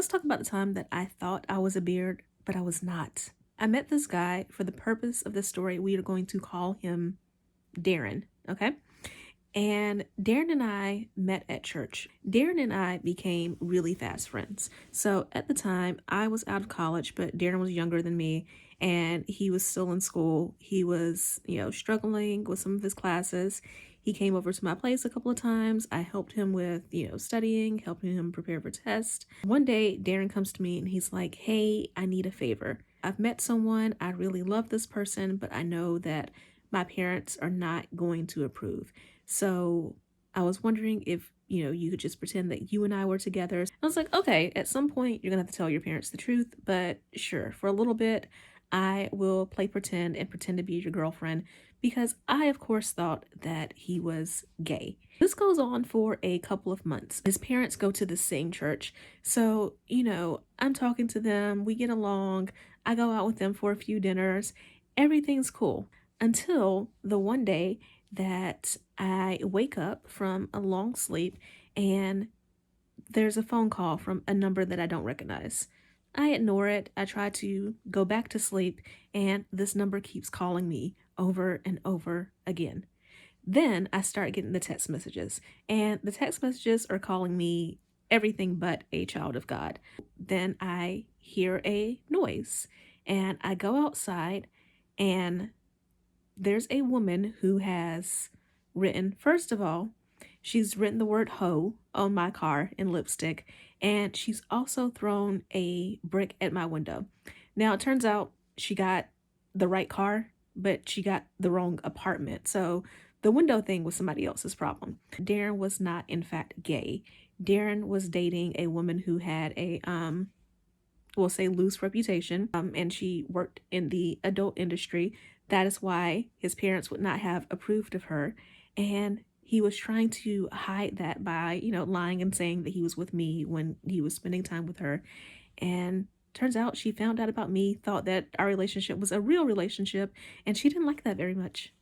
Let's talk about the time that I thought I was a beard, but I was not. I met this guy. For the purpose of this story, we are going to call him Darren, okay? And Darren and I met at church. Darren and I became really fast friends. So at the time, I was out of college, but Darren was younger than me and he was still in school. He was, struggling with some of his classes. He came over to my place a couple of times. I helped him with, studying, helping him prepare for tests. One day, Darren comes to me and he's like, "Hey, I need a favor. I've met someone. I really love this person, but I know that my parents are not going to approve. So I was wondering if, you could just pretend that you and I were together." I was like, okay, at some point you're gonna have to tell your parents the truth, but sure, for a little bit, I will play pretend and pretend to be your girlfriend because I, of course, thought that he was gay. This goes on for a couple of months. His parents go to the same church. So, I'm talking to them, we get along, I go out with them for a few dinners, everything's cool until the one day that I wake up from a long sleep and there's a phone call from a number that I don't recognize. I ignore it. I try to go back to sleep, and this number keeps calling me over and over again. Then I start getting the text messages, and the text messages are calling me everything but a child of God. Then I hear a noise, and I go outside, and there's a woman who has written, first of all, she's written the word hoe on my car in lipstick, and she's also thrown a brick at my window. Now, it turns out she got the right car, but she got the wrong apartment. So the window thing was somebody else's problem. Darren was not, in fact, gay. Darren was dating a woman who had a, we'll say, loose reputation, and she worked in the adult industry. That is why his parents would not have approved of her. And he was trying to hide that by, lying and saying that he was with me when he was spending time with her. And turns out she found out about me, thought that our relationship was a real relationship, and she didn't like that very much.